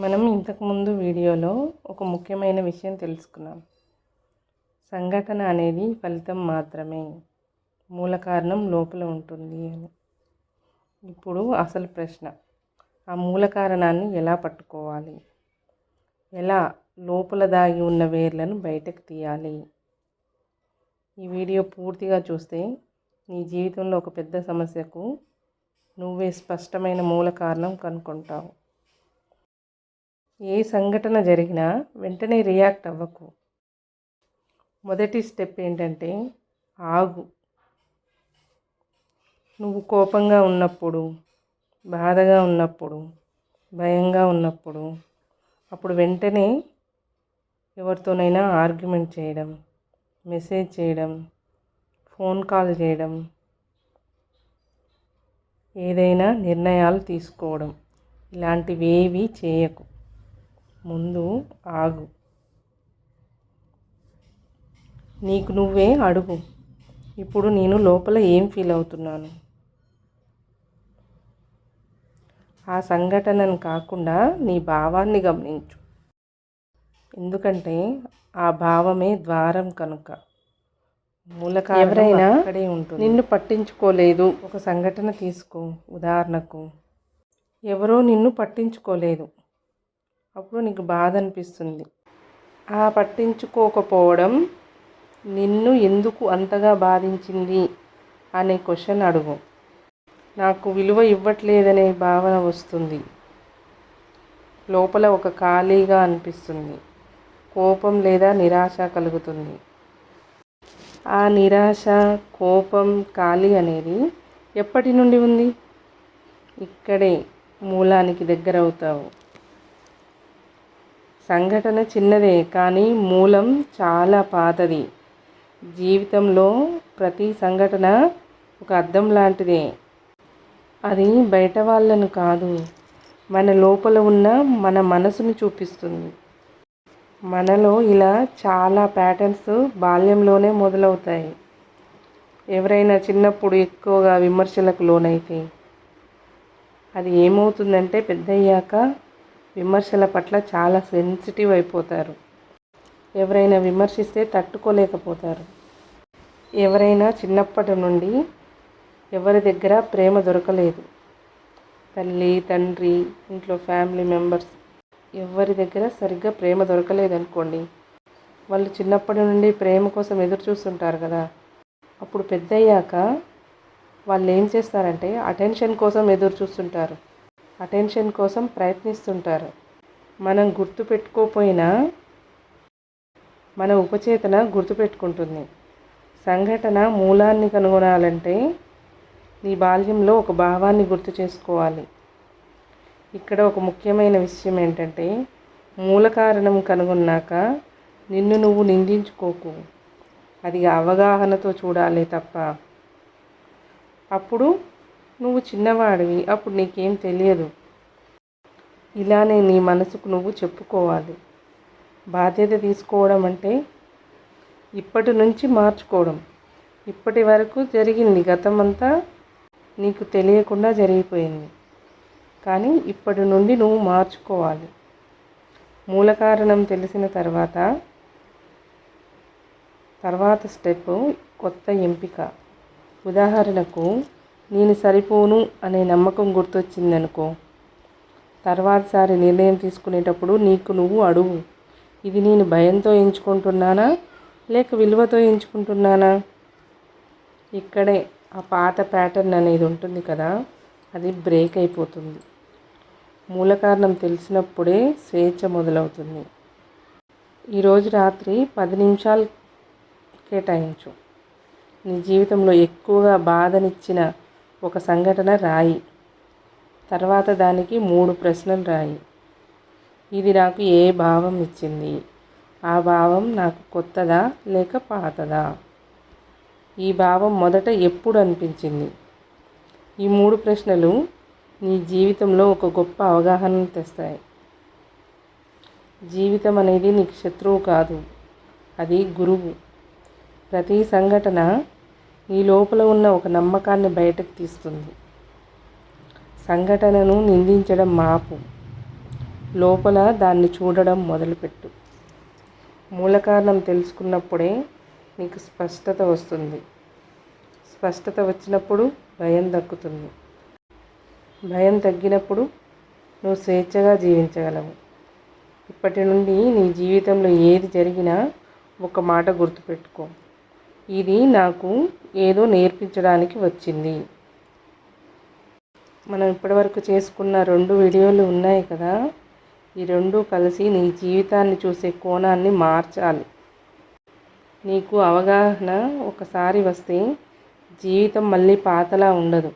మనం ఇంతకుముందు వీడియోలో ఒక ముఖ్యమైన విషయం తెలుసుకున్నాం. సంఘటన అనేది ఫలితం మాత్రమే, మూల కారణం లోపల ఉంటుంది అని. ఇప్పుడు అసలు ప్రశ్న, ఆ మూల కారణాన్ని ఎలా పట్టుకోవాలి, ఎలా లోపల దాగి ఉన్న వేర్లను బయటకు తీయాలి? ఈ వీడియో పూర్తిగా చూస్తే నీ జీవితంలో ఒక పెద్ద సమస్యకు నువ్వే స్పష్టమైన మూల కారణం కనుక్కుంటావు. ఏ సంఘటన జరిగినా వెంటనే రియాక్ట్ అవ్వకు. మొదటి స్టెప్ ఏంటంటే ఆగు. నువ్వు కోపంగా ఉన్నప్పుడు, బాధగా ఉన్నప్పుడు, భయంగా ఉన్నప్పుడు, అప్పుడు వెంటనే ఎవరితోనైనా ఆర్గ్యుమెంట్ చేయడం, మెసేజ్ చేయడం, ఫోన్ కాల్ చేయడం, ఏదైనా నిర్ణయాలు తీసుకోవడం, ఇలాంటివేవి చేయకు. ముందు ఆగు. నీకు నువ్వే అడుగు, ఇప్పుడు నేను లోపల ఏం ఫీల్ అవుతున్నాను? ఆ సంఘటనను కాకుండా నీ భావాన్ని గమనించు. ఎందుకంటే ఆ భావమే ద్వారం కనుక. మూలకారణం ఎవరైనా అక్కడే ఉంటుంది. నిన్ను పట్టించుకోలేదు. ఒక సంఘటన తీసుకో. ఉదాహరణకు, ఎవరో నిన్ను పట్టించుకోలేదు, అప్పుడు నీకు బాధ అనిపిస్తుంది. ఆ పట్టించుకోకపోవడం నిన్ను ఎందుకు అంతగా బాధించింది అనే క్వశ్చన్ అడుగు. నాకు విలువ ఇవ్వట్లేదనే భావన వస్తుంది. లోపల ఒక ఖాళీగా అనిపిస్తుంది. కోపం లేదా నిరాశ కలుగుతుంది. ఆ నిరాశ, కోపం, ఖాళీ అనేది ఎప్పటి నుండి ఉంది? ఇక్కడే మూలానికి దగ్గర అవుతావు. సంఘటన చిన్నదే, కానీ మూలం చాలా పాతది. జీవితంలో ప్రతి సంఘటన ఒక అద్దం లాంటిదే. అది బయట వాళ్ళను కాదు, మన లోపల ఉన్న మన మనసుని చూపిస్తుంది. మనలో ఇలా చాలా ప్యాటర్న్స్ బాల్యంలోనే మొదలవుతాయి. ఎవరైనా చిన్నప్పుడు ఎక్కువగా విమర్శలకు లోనైతే అది ఏమవుతుందంటే పెద్దయ్యాక విమర్శల పట్ల చాలా సెన్సిటివ్ అయిపోతారు. ఎవరైనా విమర్శిస్తే తట్టుకోలేకపోతారు. ఎవరైనా చిన్నప్పటి నుండి ఎవరి దగ్గర ప్రేమ దొరకలేదు, తల్లి, తండ్రి, ఇంట్లో ఫ్యామిలీ మెంబర్స్ ఎవరి దగ్గర సరిగ్గా ప్రేమ దొరకలేదనుకోండి, వాళ్ళు చిన్నప్పటి నుండి ప్రేమ కోసం ఎదురు చూస్తుంటారు కదా. అప్పుడు పెద్దయ్యాక వాళ్ళు ఏం చేస్తారంటే అటెన్షన్ కోసం ఎదురు చూస్తుంటారు, అటెన్షన్ కోసం ప్రయత్నిస్తుంటారు. మనం గుర్తుపెట్టుకోపోయినా మన ఉపచేతన గుర్తుపెట్టుకుంటుంది. సంఘటన మూలాన్ని కనుగొనాలంటే నీ బాల్యంలో ఒక భావాన్ని గుర్తు చేసుకోవాలి. ఇక్కడ ఒక ముఖ్యమైన విషయం ఏంటంటే మూల కారణం కనుగొన్నాక నిన్ను నువ్వు నిందించుకోకు. అది అవగాహనతో చూడాలి తప్ప. అప్పుడు నువ్వు చిన్నవాడివి, అప్పుడు నీకేం తెలియదు. ఇలానే నీ మనసుకు నువ్వు చెప్పుకోవాలి. బాధ్యత తీసుకోవడం అంటే ఇప్పటి నుంచి మార్చుకోవడం. ఇప్పటి వరకు జరిగింది గతమంతా నీకు తెలియకుండా జరిగిపోయింది, కానీ ఇప్పటి నుండి నువ్వు మార్చుకోవాలి. మూల కారణం తెలిసిన తర్వాత స్టెప్ కొత్త ఎంపిక. ఉదాహరణకు, నేను సరిపోను అనే నమ్మకం గుర్తొచ్చిందనుకో, తర్వాతసారి నిర్ణయం తీసుకునేటప్పుడు నీకు నువ్వు అడుగు, ఇది నేను భయంతో ఎంచుకుంటున్నానా లేక విలువతో ఎంచుకుంటున్నానా? ఇక్కడే ఆ పాత ప్యాటర్న్ అనేది ఉంటుంది కదా, అది బ్రేక్ అయిపోతుంది. మూల కారణం తెలిసినప్పుడే స్వేచ్ఛ మొదలవుతుంది. ఈరోజు రాత్రి 10 నిమిషాలు కేటాయించు. నీ జీవితంలో ఎక్కువగా బాధనిచ్చిన ఒక సంఘటన రాయి. తర్వాత దానికి 3 ప్రశ్నలు రాయి. ఇది నాకు ఏ భావం ఇచ్చింది? ఆ భావం నాకు కొత్తదా లేక పాతదా? ఈ భావం మొదట ఎప్పుడు అనిపించింది? ఈ 3 ప్రశ్నలు నీ జీవితంలో ఒక గొప్ప అవగాహనను తెస్తాయి. జీవితం అనేది నీకు శత్రువు కాదు, అది గురువు. ప్రతి సంఘటన నీ లోపల ఉన్న ఒక నమ్మకాన్ని బయటకు తీస్తుంది. సంఘటనను నిందించడం మాపు. లోపల దాన్ని చూడడం మొదలుపెట్టు. మూల కారణం తెలుసుకున్నప్పుడే నీకు స్పష్టత వస్తుంది. స్పష్టత వచ్చినప్పుడు భయం దక్కుతుంది. భయం తగ్గినప్పుడు నువ్వు స్వేచ్ఛగా జీవించగలవు. ఇప్పటి నుండి నీ జీవితంలో ఏది జరిగినా ఒక మాట గుర్తుపెట్టుకో, ఇది నాకు ఏదో నేర్పించడానికి వచ్చింది. మనం ఇప్పటివరకు చేసుకున్న 2 వీడియోలు ఉన్నాయి కదా, ఈ 2 కలిసి నీ జీవితాన్ని చూసే కోణాన్ని మార్చాలి. నీకు అవగాహన ఒకసారి వస్తే జీవితం మళ్ళీ పాతలా ఉండదు.